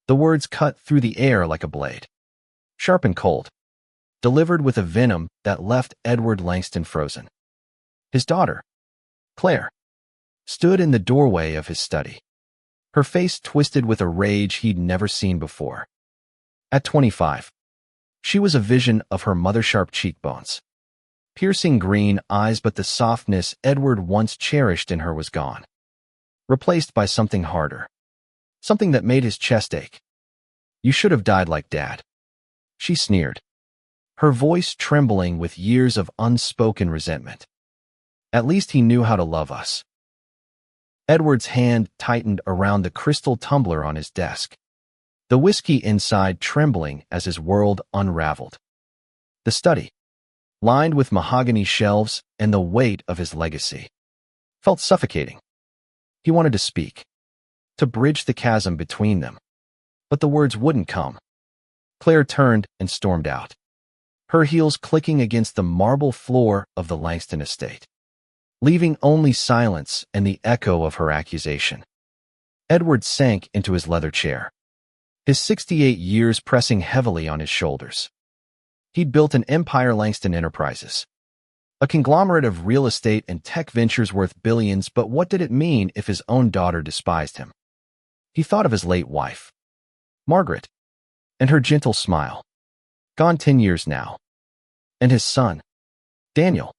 The words cut through the air like a blade, sharp and cold, delivered with a venom that left Edward Langston frozen. His daughter, Claire, stood in the doorway of his study, her face twisted with a rage he'd never seen before. At 25, she was a vision of her mother's sharp cheekbones, piercing green eyes, but the softness Edward once cherished in her was gone, replaced by something harder, something that made his chest ache. "You should have died like Dad," she sneered, her voice trembling with years of unspoken resentment. "At least he knew how to love us." Edward's hand tightened around the crystal tumbler on his desk, the whiskey inside trembling as his world unraveled. The study, lined with mahogany shelves and the weight of his legacy, felt suffocating. He wanted to speak, to bridge the chasm between them, but the words wouldn't come. Claire turned and stormed out, her heels clicking against the marble floor of the Langston estate, leaving only silence and the echo of her accusation. Edward sank into his leather chair, his 68 years pressing heavily on his shoulders. He'd built an empire, Langston Enterprises, a conglomerate of real estate and tech ventures worth billions, but what did it mean if his own daughter despised him? He thought of his late wife, Margaret, and her gentle smile, gone 10 years now, and his son, Daniel,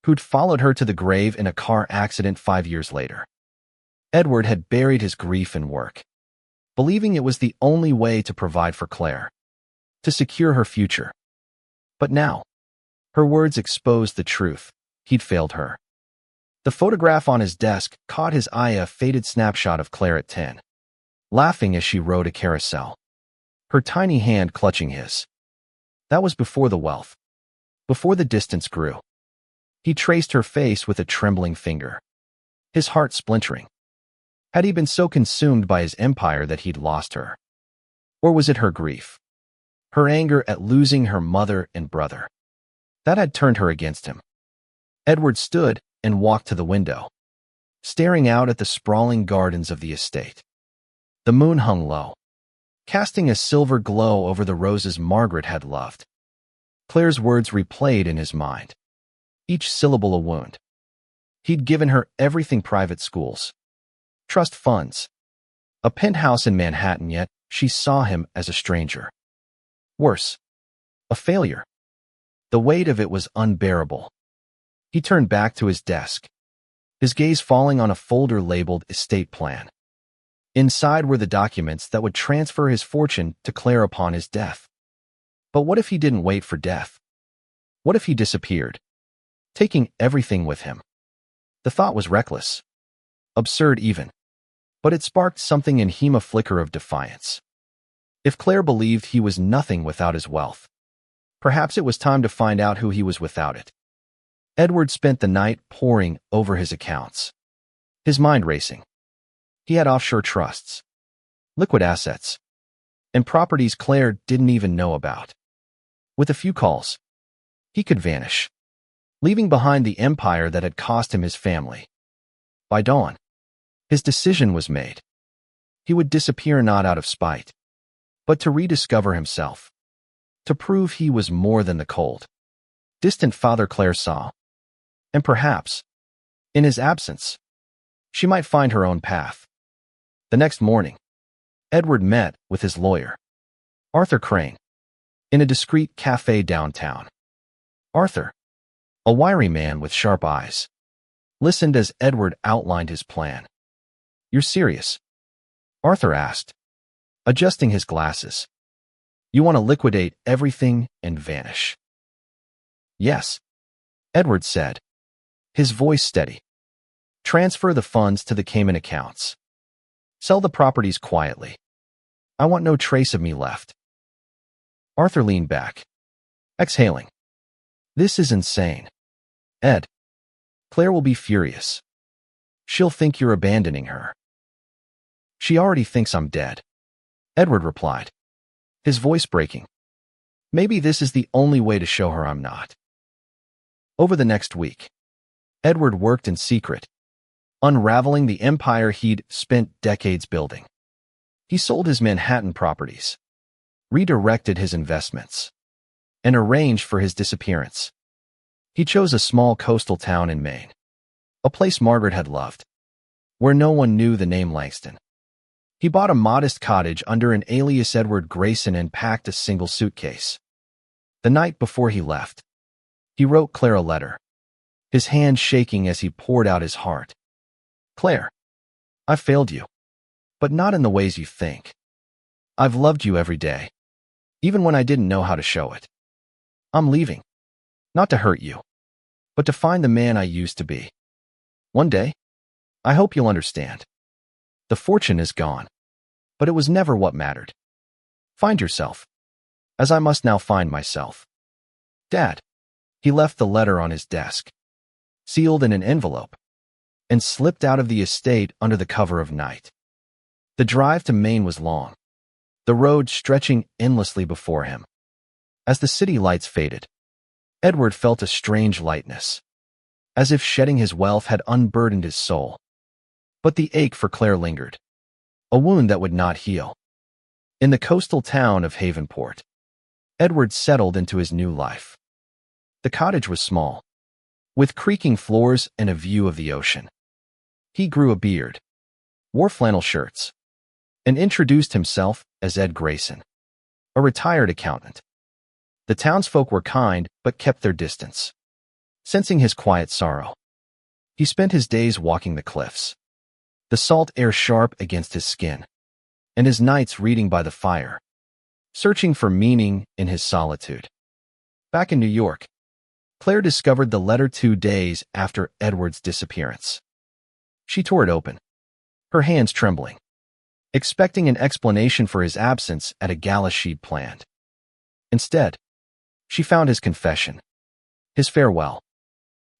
who'd followed her to the grave in a car accident 5 years later. Edward had buried his grief in work, believing it was the only way to provide for Claire, to secure her future. But now, her words exposed the truth. He'd failed her. The photograph on his desk caught his eye, a faded snapshot of Claire at 10, laughing as she rode a carousel, her tiny hand clutching his. That was before the wealth, before the distance grew. He traced her face with a trembling finger, his heart splintering. Had he been so consumed by his empire that he'd lost her? Or was it her grief, her anger at losing her mother and brother, that had turned her against him? Edward stood and walked to the window, staring out at the sprawling gardens of the estate. The moon hung low, casting a silver glow over the roses Margaret had loved. Claire's words replayed in his mind, each syllable a wound. He'd given her everything: private schools, trust funds, a penthouse in Manhattan, yet she saw him as a stranger. Worse, a failure. The weight of it was unbearable. He turned back to his desk, his gaze falling on a folder labeled estate plan. Inside were the documents that would transfer his fortune to Claire upon his death. But what if he didn't wait for death? What if he disappeared, taking everything with him? The thought was reckless, absurd even, but it sparked something in him, a flicker of defiance. If Claire believed he was nothing without his wealth, perhaps it was time to find out who he was without it. Edward spent the night poring over his accounts, his mind racing. He had offshore trusts, liquid assets, and properties Claire didn't even know about. With a few calls, he could vanish, leaving behind the empire that had cost him his family. By dawn, his decision was made. He would disappear, not out of spite, but to rediscover himself, to prove he was more than the cold, distant father Claire saw. And perhaps, in his absence, she might find her own path. The next morning, Edward met with his lawyer, Arthur Crane, in a discreet cafe downtown. Arthur, a wiry man with sharp eyes, listened as Edward outlined his plan. "You're serious?" Arthur asked, adjusting his glasses. "You want to liquidate everything and vanish?" "Yes," Edward said, his voice steady. "Transfer the funds to the Cayman accounts. Sell the properties quietly. I want no trace of me left." Arthur leaned back, exhaling. "This is insane. Ed, Claire will be furious. She'll think you're abandoning her." "She already thinks I'm dead," Edward replied, his voice breaking. "Maybe this is the only way to show her I'm not." Over the next week, Edward worked in secret, unraveling the empire he'd spent decades building. He sold his Manhattan properties, redirected his investments, and arranged for his disappearance. He chose a small coastal town in Maine, a place Margaret had loved, where no one knew the name Langston. He bought a modest cottage under an alias Edward Grayson and packed a single suitcase. The night before he left, he wrote Claire a letter, his hand shaking as he poured out his heart. Claire, I've failed you, but not in the ways you think. I've loved you every day, even when I didn't know how to show it. I'm leaving, not to hurt you, but to find the man I used to be. One day, I hope you'll understand. The fortune is gone, but it was never what mattered. Find yourself, as I must now find myself. Dad. He left the letter on his desk, sealed in an envelope, and slipped out of the estate under the cover of night. The drive to Maine was long, the road stretching endlessly before him. As the city lights faded, Edward felt a strange lightness, as if shedding his wealth had unburdened his soul. But the ache for Claire lingered, a wound that would not heal. In the coastal town of Havenport, Edward settled into his new life. The cottage was small, with creaking floors and a view of the ocean. He grew a beard, wore flannel shirts, and introduced himself as Ed Grayson, a retired accountant. The townsfolk were kind but kept their distance, sensing his quiet sorrow. He spent his days walking the cliffs, the salt air sharp against his skin, and his nights reading by the fire, searching for meaning in his solitude. Back in New York, Claire discovered the letter 2 days after Edward's disappearance. She tore it open, her hands trembling, expecting an explanation for his absence at a gala she'd planned. Instead, she found his confession, his farewell.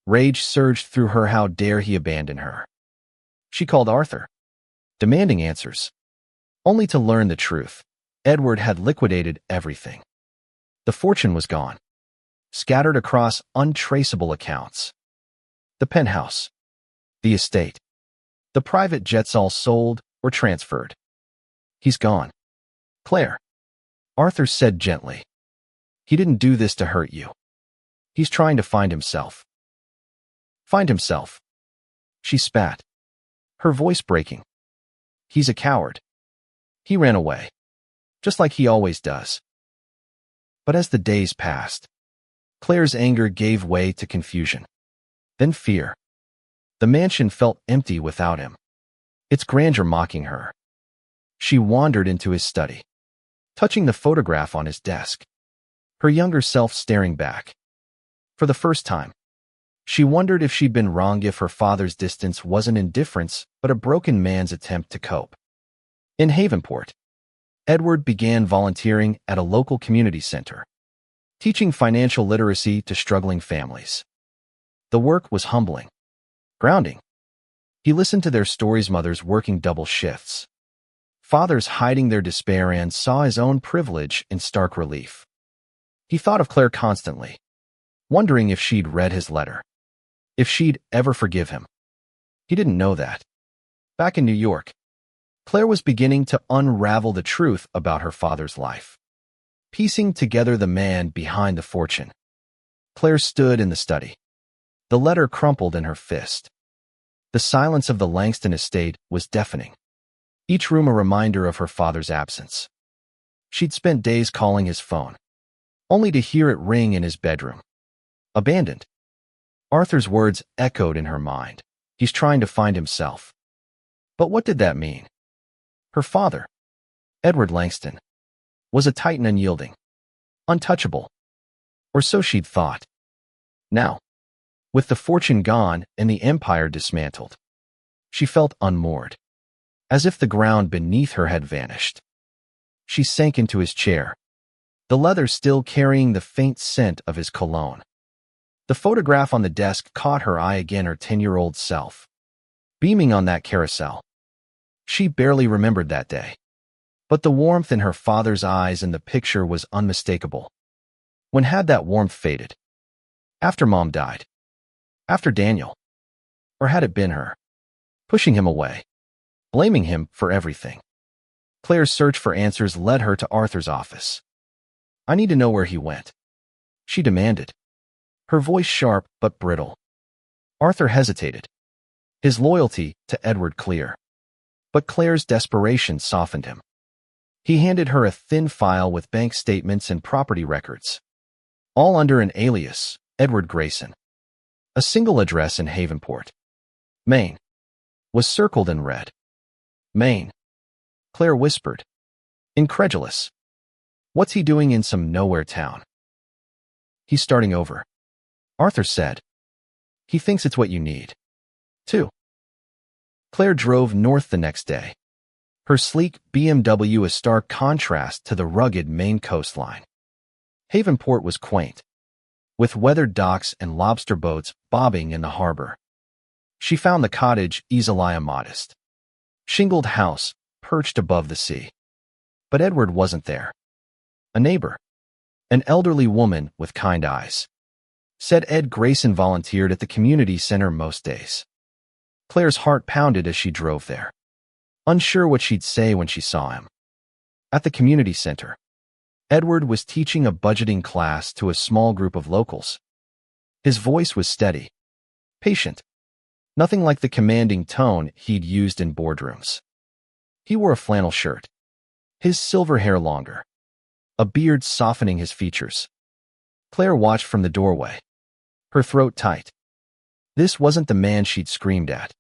Rage surged through her. How dare he abandon her? She called Arthur, demanding answers, only to learn the truth. Edward had liquidated everything. The fortune was gone, scattered across untraceable accounts. The penthouse, the estate, the private jets, all sold or transferred. He's gone, Claire, Arthur said gently. He didn't do this to hurt you. He's trying to find himself. Find himself. She spat, her voice breaking. He's a coward. He ran away, just like he always does. But as the days passed, Claire's anger gave way to confusion, then fear. The mansion felt empty without him, its grandeur mocking her. She wandered into his study, touching the photograph on his desk, her younger self staring back. For the first time, she wondered if she'd been wrong, if her father's distance wasn't indifference but a broken man's attempt to cope. In Havenport, Edward began volunteering at a local community center, teaching financial literacy to struggling families. The work was humbling, grounding. He listened to their stories, mothers working double shifts, fathers hiding their despair, and saw his own privilege in stark relief. He thought of Claire constantly, wondering if she'd read his letter, if she'd ever forgive him. He didn't know that. Back in New York, Claire was beginning to unravel the truth about her father's life, piecing together the man behind the fortune. Claire stood in the study, the letter crumpled in her fist. The silence of the Langston estate was deafening, each room a reminder of her father's absence. She'd spent days calling his phone, only to hear it ring in his bedroom. Abandoned. Arthur's words echoed in her mind. He's trying to find himself. But what did that mean? Her father, Edward Langston, was a titan, unyielding, untouchable. Or so she'd thought. Now, with the fortune gone and the empire dismantled, she felt unmoored, as if the ground beneath her had vanished. She sank into his chair, the leather still carrying the faint scent of his cologne. The photograph on the desk caught her eye again, her 10-year-old self, beaming on that carousel. She barely remembered that day, but the warmth in her father's eyes in the picture was unmistakable. When had that warmth faded? After Mom died? After Daniel? Or had it been her, pushing him away, blaming him for everything? Claire's search for answers led her to Arthur's office. "I need to know where he went," she demanded, her voice sharp but brittle. Arthur hesitated, his loyalty to Edward clear. But Claire's desperation softened him. He handed her a thin file with bank statements and property records, all under an alias, Edward Grayson. A single address in Havenport, Maine, was circled in red. "Maine," Claire whispered, incredulous. "What's he doing in some nowhere town?" "He's starting over," Arthur said. "He thinks it's what you need, too." Claire drove north the next day, her sleek BMW a stark contrast to the rugged Maine coastline. Havenport was quaint, with weathered docks and lobster boats bobbing in the harbor. She found the cottage easily modest, shingled house perched above the sea. But Edward wasn't there. A neighbor, an elderly woman with kind eyes, said Ed Grayson volunteered at the community center most days. Claire's heart pounded as she drove there, unsure what she'd say when she saw him. At the community center, Edward was teaching a budgeting class to a small group of locals. His voice was steady, patient, nothing like the commanding tone he'd used in boardrooms. He wore a flannel shirt, his silver hair longer, a beard softening his features. Claire watched from the doorway, her throat tight. This wasn't the man she'd screamed at,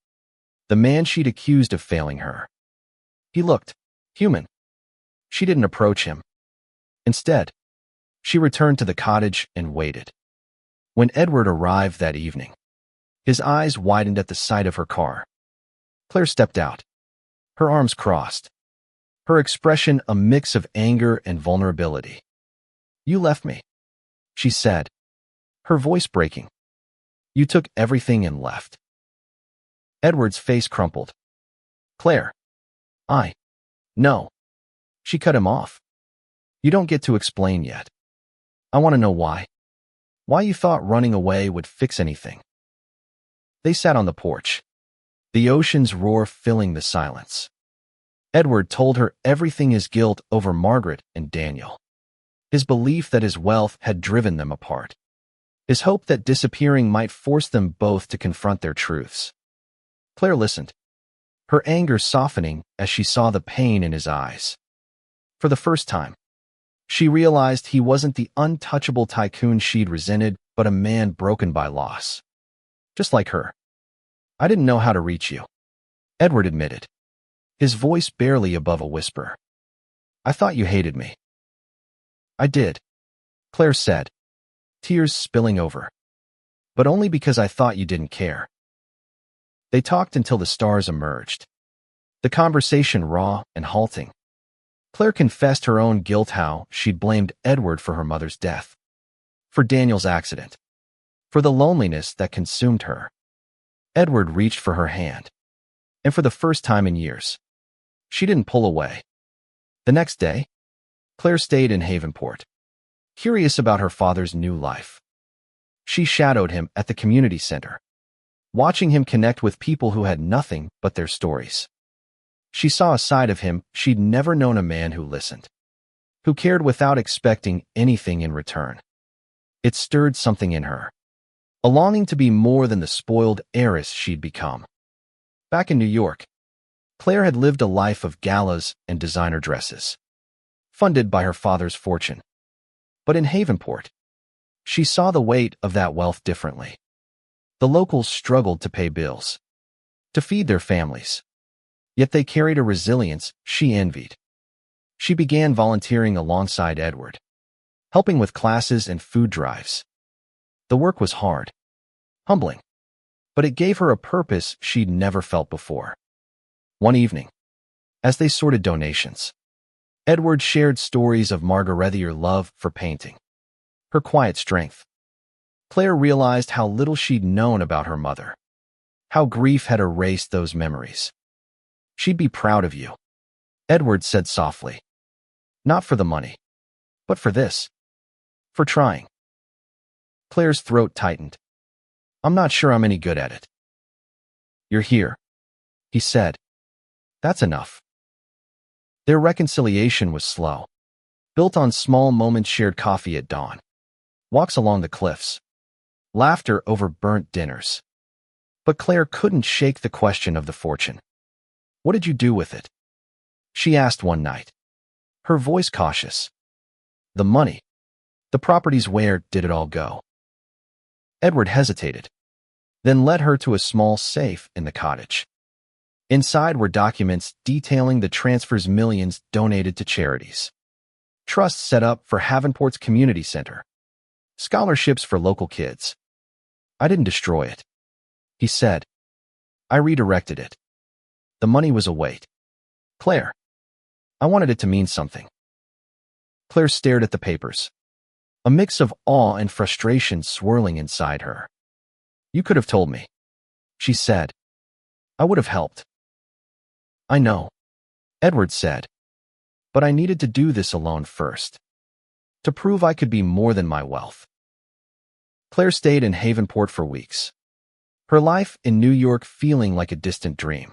the man she'd accused of failing her. He looked human. She didn't approach him. Instead, she returned to the cottage and waited. When Edward arrived that evening, his eyes widened at the sight of her car. Claire stepped out, her arms crossed, her expression a mix of anger and vulnerability. "You left me," she said, her voice breaking. "You took everything and left." Edward's face crumpled. "Claire, no." She cut him off. "You don't get to explain yet. I want to know why. Why you thought running away would fix anything." They sat on the porch, the ocean's roar filling the silence. Edward told her everything: his guilt over Margaret and Daniel, his belief that his wealth had driven them apart, his hope that disappearing might force them both to confront their truths. Claire listened, her anger softening as she saw the pain in his eyes. For the first time, she realized he wasn't the untouchable tycoon she'd resented, but a man broken by loss. Just like her. "I didn't know how to reach you," Edward admitted, his voice barely above a whisper. "I thought you hated me." "I did," Claire said, tears spilling over. "But only because I thought you didn't care." They talked until the stars emerged, the conversation raw and halting. Claire confessed her own guilt, how she'd blamed Edward for her mother's death, for Daniel's accident, for the loneliness that consumed her. Edward reached for her hand, and for the first time in years, she didn't pull away. The next day, Claire stayed in Havenport, curious about her father's new life. She shadowed him at the community center, watching him connect with people who had nothing but their stories. She saw a side of him she'd never known: a man who listened, who cared without expecting anything in return. It stirred something in her, a longing to be more than the spoiled heiress she'd become. Back in New York, Claire had lived a life of galas and designer dresses, funded by her father's fortune. But in Havenport, she saw the weight of that wealth differently. The locals struggled to pay bills, to feed their families, yet they carried a resilience she envied. She began volunteering alongside Edward, helping with classes and food drives. The work was hard, humbling, but it gave her a purpose she'd never felt before. One evening, as they sorted donations, Edward shared stories of Margaret's love for painting, her quiet strength. Claire realized how little she'd known about her mother, how grief had erased those memories. "She'd be proud of you," Edward said softly. "Not for the money, but for this, for trying." Claire's throat tightened. "I'm not sure I'm any good at it." "You're here," he said. "That's enough." Their reconciliation was slow, built on small moments: shared coffee at dawn, walks along the cliffs, laughter over burnt dinners. But Claire couldn't shake the question of the fortune. "What did you do with it?" she asked one night, her voice cautious. "The money. The properties, where did it all go?" Edward hesitated, then led her to a small safe in the cottage. Inside were documents detailing the transfers: millions donated to charities, trusts set up for Havenport's community center, scholarships for local kids. "I didn't destroy it," he said. "I redirected it. The money was a weight, Claire. I wanted it to mean something." Claire stared at the papers, a mix of awe and frustration swirling inside her. "You could have told me," she said. "I would have helped." "I know," Edward said, "but I needed to do this alone first, to prove I could be more than my wealth." Claire stayed in Havenport for weeks, her life in New York feeling like a distant dream.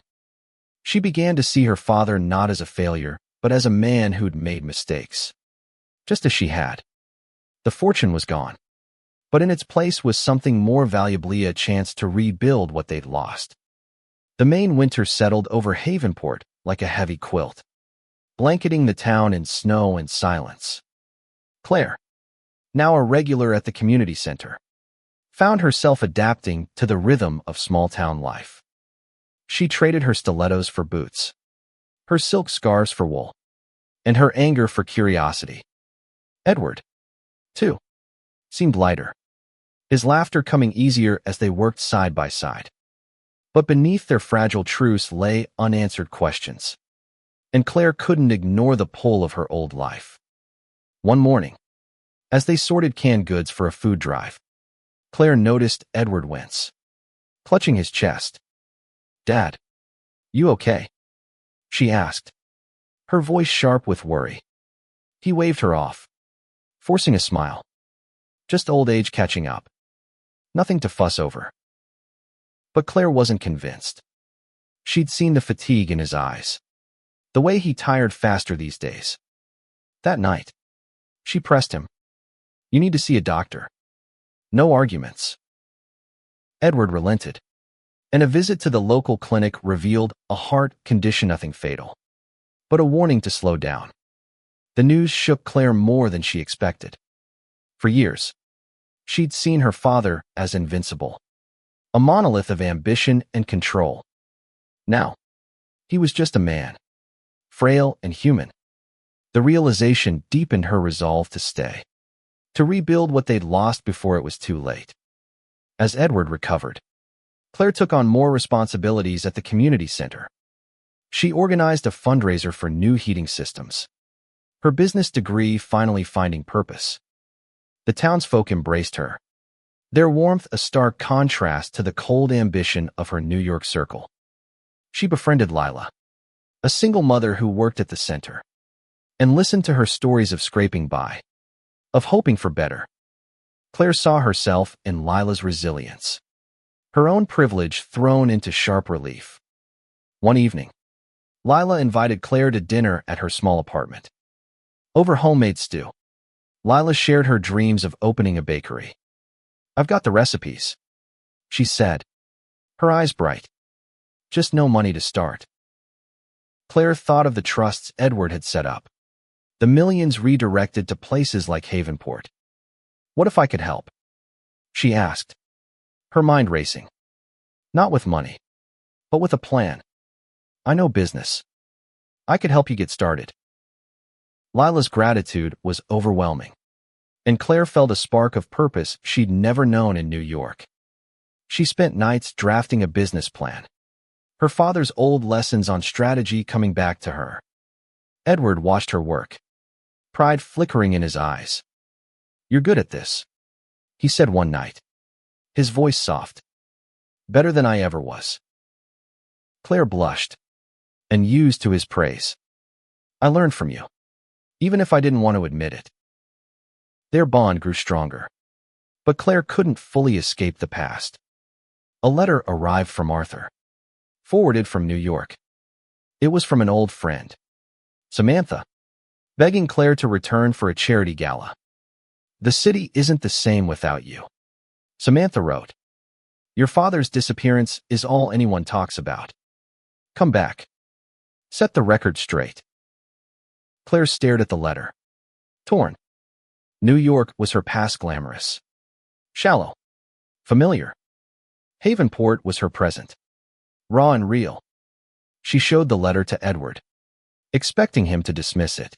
She began to see her father not as a failure, but as a man who'd made mistakes, just as she had. The fortune was gone, but in its place was something more valuable: a chance to rebuild what they'd lost. The Maine winter settled over Havenport like a heavy quilt, blanketing the town in snow and silence. Claire, now a regular at the community center, found herself adapting to the rhythm of small-town life. She traded her stilettos for boots, her silk scarves for wool, and her anger for curiosity. Edward, too, seemed lighter, his laughter coming easier as they worked side by side. But beneath their fragile truce lay unanswered questions, and Claire couldn't ignore the pull of her old life. One morning, as they sorted canned goods for a food drive, Claire noticed Edward wince, clutching his chest. "Dad, you okay?" she asked, her voice sharp with worry. He waved her off, forcing a smile. "Just old age catching up. Nothing to fuss over." But Claire wasn't convinced. She'd seen the fatigue in his eyes, the way he tired faster these days. That night, she pressed him. "You need to see a doctor." No arguments. Edward relented, and a visit to the local clinic revealed a heart condition, nothing fatal, but a warning to slow down. The news shook Claire more than she expected. For years, she'd seen her father as invincible, a monolith of ambition and control. Now, he was just a man, frail and human. The realization deepened her resolve to stay, to rebuild what they'd lost before it was too late. As Edward recovered, Claire took on more responsibilities at the community center. She organized a fundraiser for new heating systems, her business degree finally finding purpose. The townsfolk embraced her, their warmth a stark contrast to the cold ambition of her New York circle. She befriended Lila, a single mother who worked at the center, and listened to her stories of scraping by, of hoping for better. Claire saw herself in Lila's resilience, her own privilege thrown into sharp relief. One evening, Lila invited Claire to dinner at her small apartment. Over homemade stew, Lila shared her dreams of opening a bakery. "I've got the recipes," she said, her eyes bright. "Just no money to start." Claire thought of the trusts Edward had set up, the millions redirected to places like Havenport. "What if I could help?" she asked, her mind racing. "Not with money, but with a plan. I know business. I could help you get started." Lila's gratitude was overwhelming, and Claire felt a spark of purpose she'd never known in New York. She spent nights drafting a business plan, her father's old lessons on strategy coming back to her. Edward watched her work, pride flickering in his eyes. "You're good at this," he said one night, his voice soft. "Better than I ever was." Claire blushed and used to his praise. "I learned from you, even if I didn't want to admit it." Their bond grew stronger, but Claire couldn't fully escape the past. A letter arrived from Arthur, forwarded from New York. It was from an old friend, Samantha, begging Claire to return for a charity gala. The city isn't the same without you. Samantha wrote, your father's disappearance is all anyone talks about. Come back. Set the record straight. Claire stared at the letter. Torn. New York was her past glamorous. Shallow. Familiar. Havenport was her present. Raw and real. She showed the letter to Edward, expecting him to dismiss it.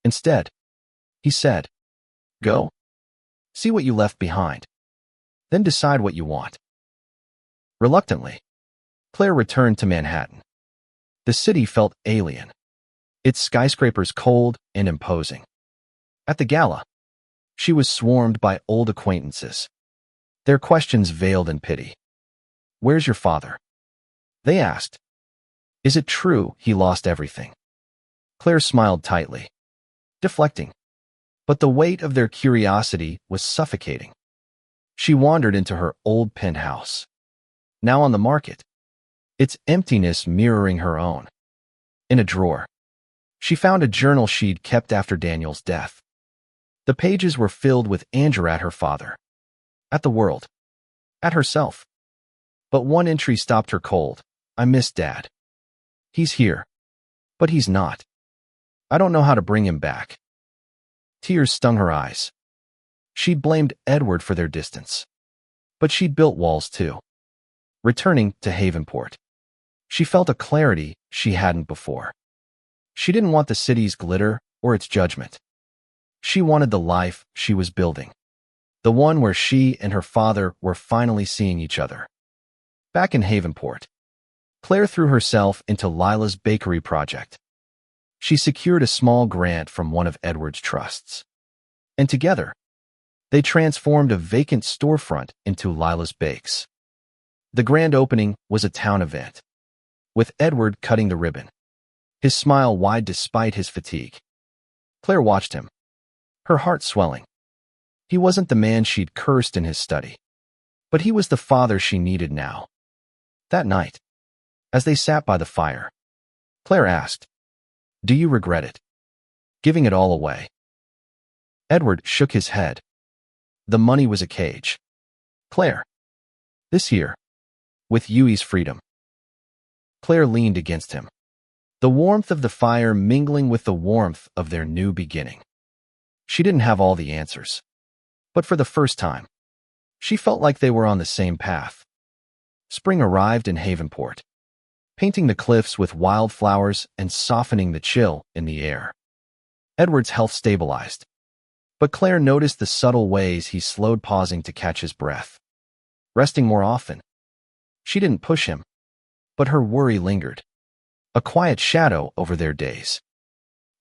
Instead, he said, go. See what you left behind. Then decide what you want. Reluctantly, Claire returned to Manhattan. The city felt alien, its skyscrapers cold and imposing. At the gala, she was swarmed by old acquaintances, their questions veiled in pity. Where's your father? They asked. Is it true he lost everything? Claire smiled tightly, deflecting. But the weight of their curiosity was suffocating. She wandered into her old penthouse, now on the market, its emptiness mirroring her own. In a drawer, she found a journal she'd kept after Daniel's death. The pages were filled with anger at her father, at the world, at herself. But one entry stopped her cold. I miss Dad. He's here, but he's not. I don't know how to bring him back. Tears stung her eyes. She'd blamed Edward for their distance, but she'd built walls too. Returning to Havenport, she felt a clarity she hadn't before. She didn't want the city's glitter or its judgment. She wanted the life she was building, the one where she and her father were finally seeing each other. Back in Havenport, Claire threw herself into Lila's bakery project. She secured a small grant from one of Edward's trusts, and together, they transformed a vacant storefront into Lila's Bakes. The grand opening was a town event, with Edward cutting the ribbon, his smile wide despite his fatigue. Claire watched him, her heart swelling. He wasn't the man she'd cursed in his study, but he was the father she needed now. That night, as they sat by the fire, Claire asked, do you regret it? Giving it all away? Edward shook his head. The money was a cage. Claire. This year, with Yui's freedom. Claire leaned against him, the warmth of the fire mingling with the warmth of their new beginning. She didn't have all the answers, but for the first time, she felt like they were on the same path. Spring arrived in Havenport, painting the cliffs with wildflowers and softening the chill in the air. Edward's health stabilized, but Claire noticed the subtle ways he slowed, pausing to catch his breath, resting more often. She didn't push him, but her worry lingered, a quiet shadow over their days.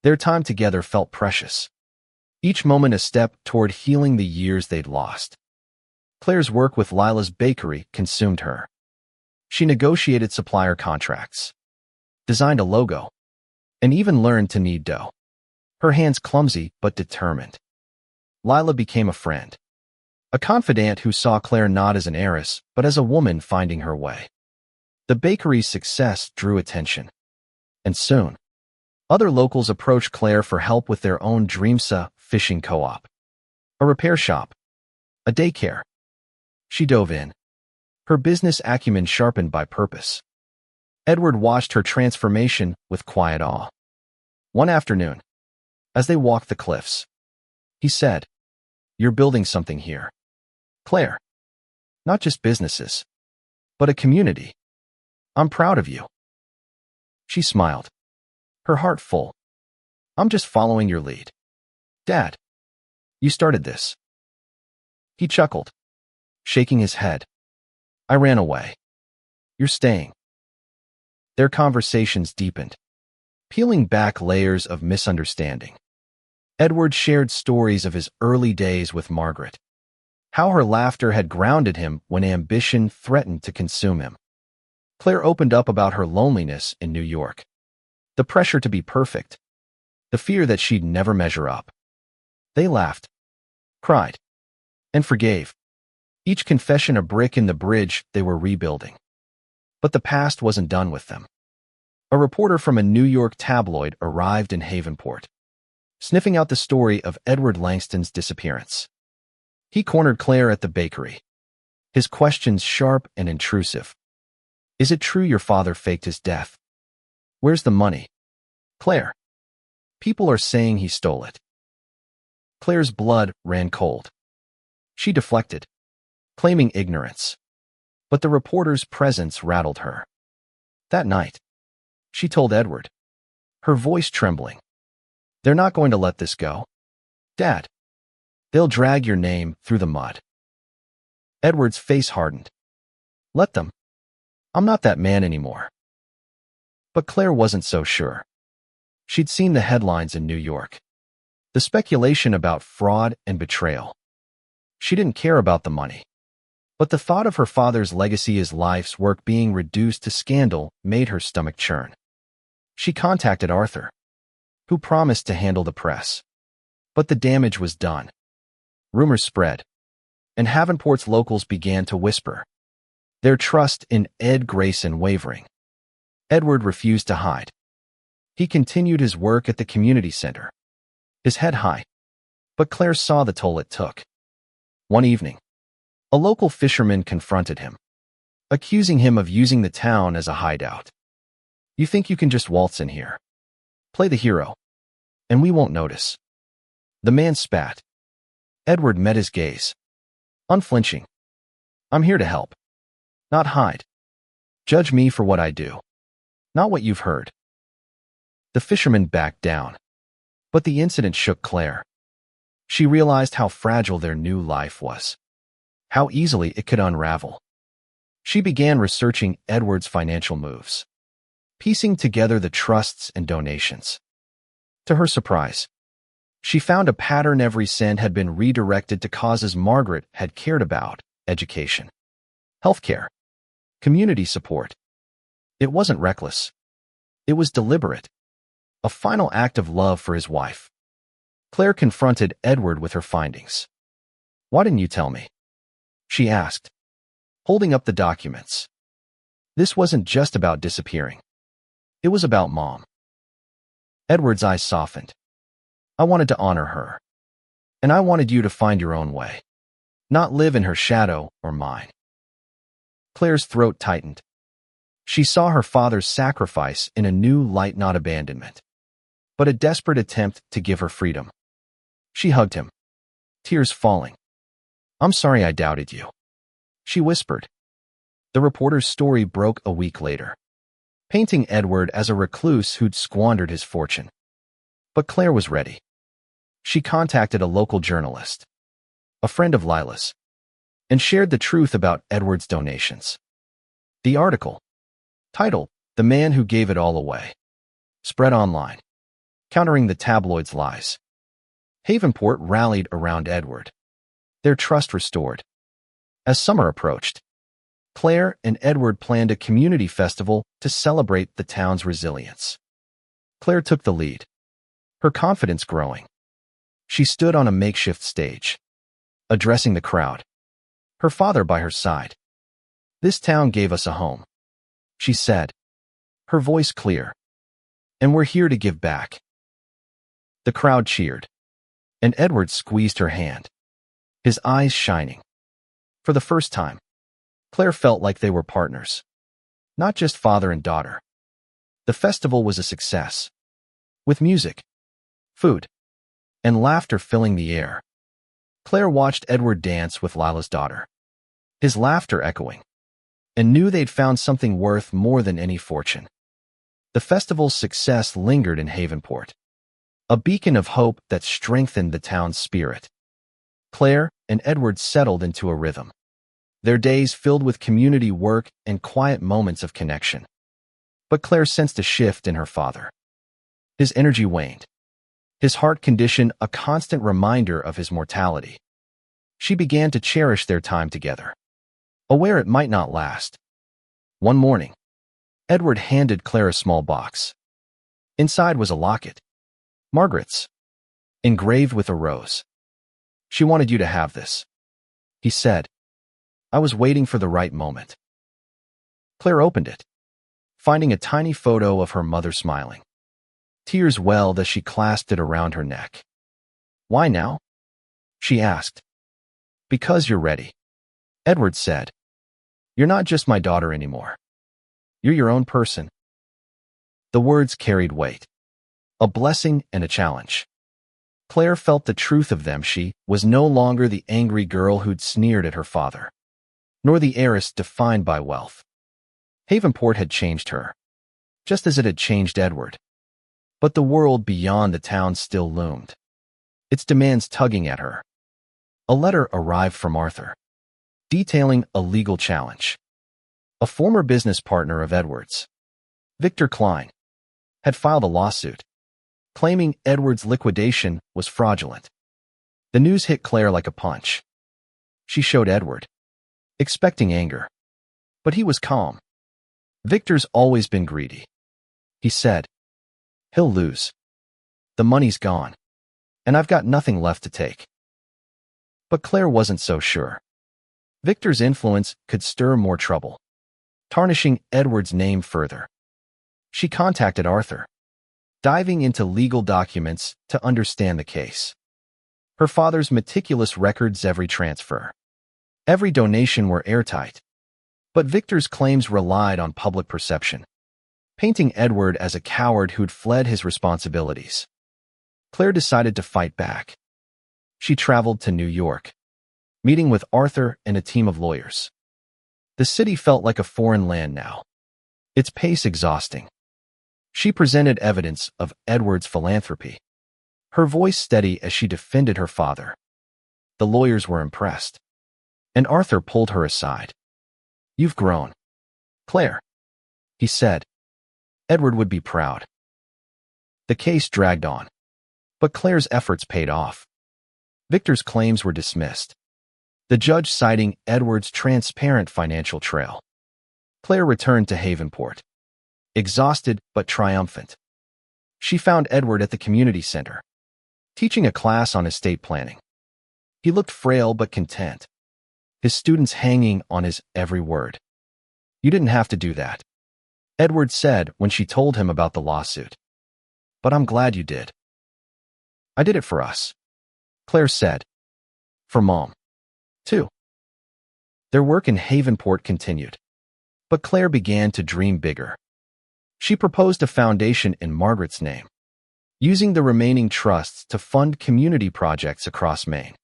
Their time together felt precious, each moment a step toward healing the years they'd lost. Claire's work with Lila's bakery consumed her. She negotiated supplier contracts, designed a logo, and even learned to knead dough, her hands clumsy but determined. Lila became a friend, a confidant who saw Claire not as an heiress, but as a woman finding her way. The bakery's success drew attention, and soon, other locals approached Claire for help with their own Dreamsa fishing co-op, a repair shop, a daycare. She dove in, her business acumen sharpened by purpose. Edward watched her transformation with quiet awe. One afternoon, as they walked the cliffs, he said, "You're building something here, Claire. Not just businesses, but a community. I'm proud of you." She smiled, her heart full. "I'm just following your lead. Dad, you started this." He chuckled, shaking his head. "I ran away. You're staying." Their conversations deepened, peeling back layers of misunderstanding. Edward shared stories of his early days with Margaret, how her laughter had grounded him when ambition threatened to consume him. Claire opened up about her loneliness in New York, the pressure to be perfect, the fear that she'd never measure up. They laughed, cried, and forgave, each confession a brick in the bridge they were rebuilding. But the past wasn't done with them. A reporter from a New York tabloid arrived in Havenport, sniffing out the story of Edward Langston's disappearance. He cornered Claire at the bakery, his questions sharp and intrusive. Is it true your father faked his death? Where's the money? Claire. People are saying he stole it. Claire's blood ran cold. She deflected, claiming ignorance. But the reporter's presence rattled her. That night, she told Edward, her voice trembling, "They're not going to let this go. Dad. They'll drag your name through the mud." Edward's face hardened. Let them. I'm not that man anymore. But Claire wasn't so sure. She'd seen the headlines in New York, the speculation about fraud and betrayal. She didn't care about the money. But the thought of her father's legacy as life's work being reduced to scandal made her stomach churn. She contacted Arthur, who promised to handle the press. But the damage was done. Rumors spread, and Havenport's locals began to whisper, their trust in Ed Grayson wavering. Edward refused to hide. He continued his work at the community center, his head high. But Claire saw the toll it took. One evening, a local fisherman confronted him, accusing him of using the town as a hideout. You think you can just waltz in here, play the hero, and we won't notice? The man spat. Edward met his gaze, unflinching. I'm here to help, not hide. Judge me for what I do, not what you've heard. The fisherman backed down, but the incident shook Claire. She realized how fragile their new life was, how easily it could unravel. She began researching Edward's financial moves, piecing together the trusts and donations. To her surprise, she found a pattern. Every cent had been redirected to causes Margaret had cared about: education, healthcare, community support. It wasn't reckless. It was deliberate, a final act of love for his wife. Claire confronted Edward with her findings. Why didn't you tell me? She asked, holding up the documents. This wasn't just about disappearing. It was about Mom. Edward's eyes softened. I wanted to honor her. And I wanted you to find your own way, not live in her shadow or mine. Claire's throat tightened. She saw her father's sacrifice in a new light, not abandonment, but a desperate attempt to give her freedom. She hugged him, tears falling. I'm sorry I doubted you, she whispered. The reporter's story broke a week later, painting Edward as a recluse who'd squandered his fortune. But Claire was ready. She contacted a local journalist, a friend of Lila's, and shared the truth about Edward's donations. The article, titled "The Man Who Gave It All Away," spread online, countering the tabloid's lies. Havenport rallied around Edward, their trust restored. As summer approached, Claire and Edward planned a community festival to celebrate the town's resilience. Claire took the lead, her confidence growing. She stood on a makeshift stage, addressing the crowd, her father by her side. This town gave us a home, she said, her voice clear. And we're here to give back. The crowd cheered, and Edward squeezed her hand, his eyes shining. For the first time, Claire felt like they were partners, not just father and daughter. The festival was a success, with music, food, and laughter filling the air. Claire watched Edward dance with Lila's daughter, his laughter echoing, and knew they'd found something worth more than any fortune. The festival's success lingered in Havenport, a beacon of hope that strengthened the town's spirit. Claire and Edward settled into a rhythm, their days filled with community work and quiet moments of connection. But Claire sensed a shift in her father. His energy waned, his heart condition a constant reminder of his mortality. She began to cherish their time together, aware it might not last. One morning, Edward handed Claire a small box. Inside was a locket, Margaret's, engraved with a rose. She wanted you to have this, he said. I was waiting for the right moment. Claire opened it, finding a tiny photo of her mother smiling. Tears welled as she clasped it around her neck. "Why now?" she asked. "Because you're ready," Edward said. "You're not just my daughter anymore. You're your own person." The words carried weight, a blessing and a challenge. Claire felt the truth of them. She was no longer the angry girl who'd sneered at her father, nor the heiress defined by wealth. Havenport had changed her, just as it had changed Edward. But the world beyond the town still loomed, its demands tugging at her. A letter arrived from Arthur, detailing a legal challenge. A former business partner of Edward's, Victor Klein, had filed a lawsuit, claiming Edward's liquidation was fraudulent. The news hit Claire like a punch. She showed Edward, expecting anger, but he was calm. "Victor's always been greedy," he said. "He'll lose. The money's gone, and I've got nothing left to take." But Claire wasn't so sure. Victor's influence could stir more trouble, tarnishing Edward's name further. She contacted Arthur, diving into legal documents to understand the case. Her father's meticulous records, every transfer, every donation were airtight. But Victor's claims relied on public perception, painting Edward as a coward who'd fled his responsibilities. Claire decided to fight back. She traveled to New York, meeting with Arthur and a team of lawyers. The city felt like a foreign land now, its pace exhausting. She presented evidence of Edward's philanthropy, her voice steady as she defended her father. The lawyers were impressed, and Arthur pulled her aside. "You've grown, Claire," he said. "Edward would be proud." The case dragged on, but Claire's efforts paid off. Victor's claims were dismissed, the judge citing Edward's transparent financial trail. Claire returned to Havenport, exhausted but triumphant. She found Edward at the community center, teaching a class on estate planning. He looked frail but content, his students hanging on his every word. "You didn't have to do that," Edward said when she told him about the lawsuit. "But I'm glad you did." "I did it for us," Claire said. "For Mom, too." Their work in Havenport continued, but Claire began to dream bigger. She proposed a foundation in Margaret's name, using the remaining trusts to fund community projects across Maine.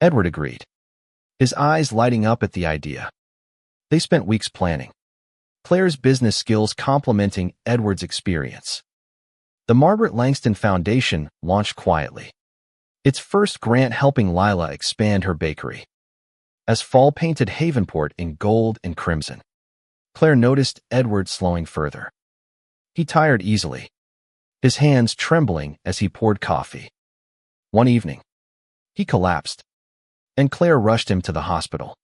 Edward agreed, his eyes lighting up at the idea. They spent weeks planning, Claire's business skills complementing Edward's experience. The Margaret Langston Foundation launched quietly, its first grant helping Lila expand her bakery. As fall painted Havenport in gold and crimson, Claire noticed Edward slowing further. He tired easily, his hands trembling as he poured coffee. One evening, he collapsed, and Claire rushed him to the hospital.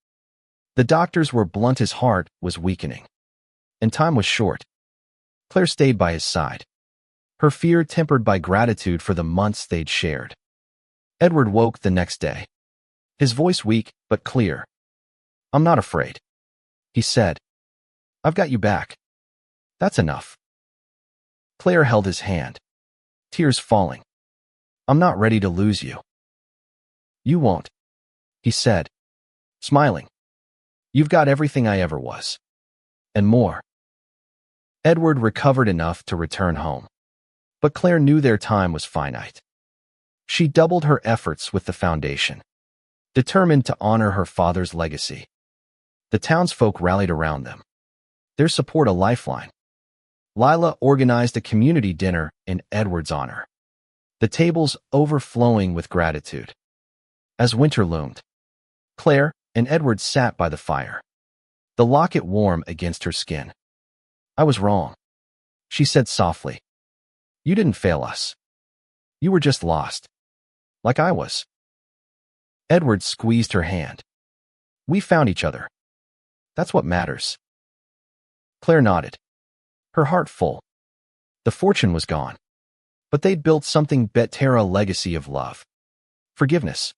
The doctors were blunt, his heart was weakening, and time was short. Claire stayed by his side, her fear tempered by gratitude for the months they'd shared. Edward woke the next day, his voice weak but clear. "I'm not afraid," he said. "I've got you back. That's enough." Claire held his hand, tears falling. "I'm not ready to lose you." "You won't," he said, smiling. "You've got everything I ever was, and more." Edward recovered enough to return home, but Claire knew their time was finite. She doubled her efforts with the foundation, determined to honor her father's legacy. The townsfolk rallied around them, their support a lifeline. Lila organized a community dinner in Edward's honor, the tables overflowing with gratitude. As winter loomed, Claire and Edward sat by the fire, the locket warm against her skin. "I was wrong," she said softly. "You didn't fail us. You were just lost, like I was." Edward squeezed her hand. "We found each other. That's what matters." Claire nodded, her heart full. The fortune was gone, but they'd built something better, a legacy of love, forgiveness,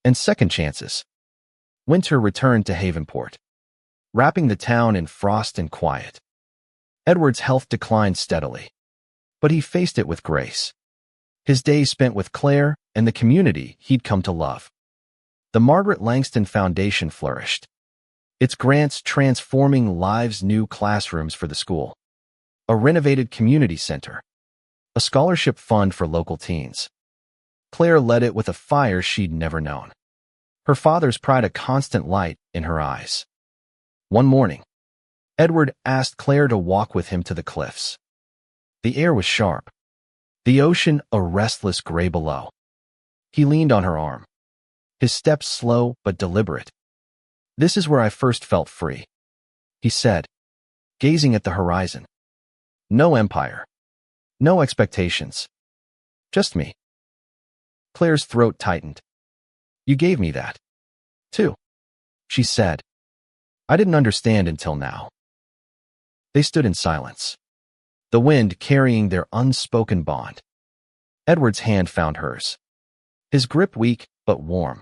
and second chances. Winter returned to Havenport, wrapping the town in frost and quiet. Edward's health declined steadily, but he faced it with grace. His days spent with Claire and the community he'd come to love. The Margaret Langston Foundation flourished, its grants transforming lives, new classrooms for the school, a renovated community center, a scholarship fund for local teens. Claire led it with a fire she'd never known, her father's pride a constant light in her eyes. One morning, Edward asked Claire to walk with him to the cliffs. The air was sharp, the ocean a restless gray below. He leaned on her arm, his steps slow but deliberate. "This is where I first felt free," he said, gazing at the horizon. "No empire, no expectations, just me." Claire's throat tightened. "You gave me that, too," she said. "I didn't understand until now." They stood in silence, the wind carrying their unspoken bond. Edward's hand found hers, his grip weak but warm.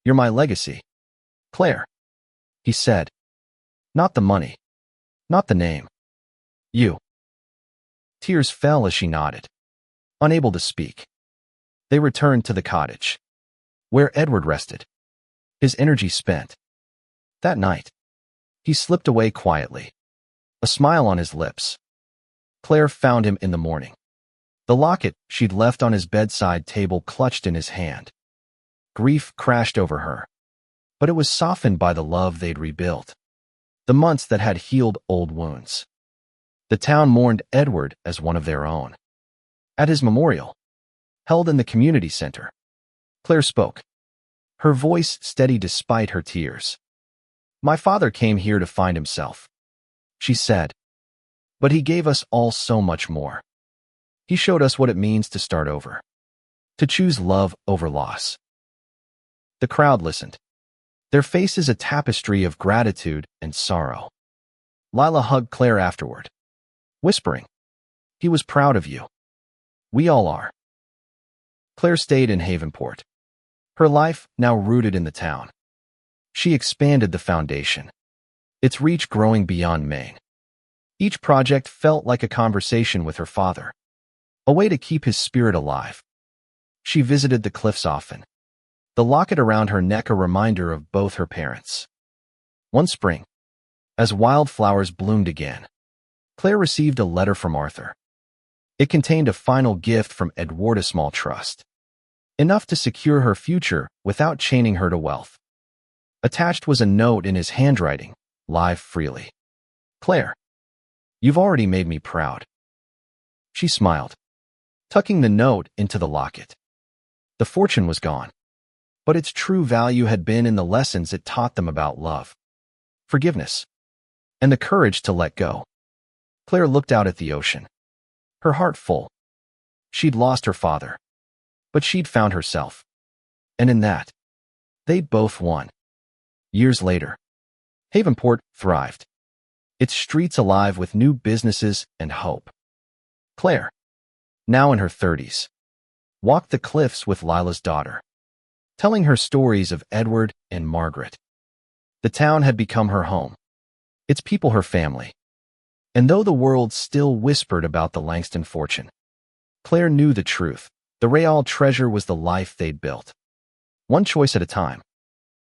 "You're my legacy, Claire," he said. "Not the money, not the name. You." Tears fell as she nodded, unable to speak. They returned to the cottage, where Edward rested, his energy spent. That night, he slipped away quietly, a smile on his lips. Claire found him in the morning, the locket she'd left on his bedside table clutched in his hand. Grief crashed over her, but it was softened by the love they'd rebuilt, the months that had healed old wounds. The town mourned Edward as one of their own. At his memorial, held in the community center, Claire spoke, her voice steady despite her tears. "My father came here to find himself," she said, "but he gave us all so much more. He showed us what it means to start over, to choose love over loss." The crowd listened, their faces a tapestry of gratitude and sorrow. Lila hugged Claire afterward, whispering, "He was proud of you. We all are." Claire stayed in Havenport, her life now rooted in the town. She expanded the foundation, its reach growing beyond Maine. Each project felt like a conversation with her father, a way to keep his spirit alive. She visited the cliffs often, the locket around her neck a reminder of both her parents. One spring, as wildflowers bloomed again, Claire received a letter from Arthur. It contained a final gift from Edward, a small trust, enough to secure her future without chaining her to wealth. Attached was a note in his handwriting, "Live freely. Claire, you've already made me proud." She smiled, tucking the note into the locket. The fortune was gone, but its true value had been in the lessons it taught them about love, forgiveness, and the courage to let go. Claire looked out at the ocean, her heart full. She'd lost her father, but she'd found herself. And in that, they'd both won. Years later, Havenport thrived, its streets alive with new businesses and hope. Claire, now in her 30s, walked the cliffs with Lila's daughter, telling her stories of Edward and Margaret. The town had become her home, its people her family. And though the world still whispered about the Langston fortune, Claire knew the truth. The real treasure was the life they'd built, one choice at a time.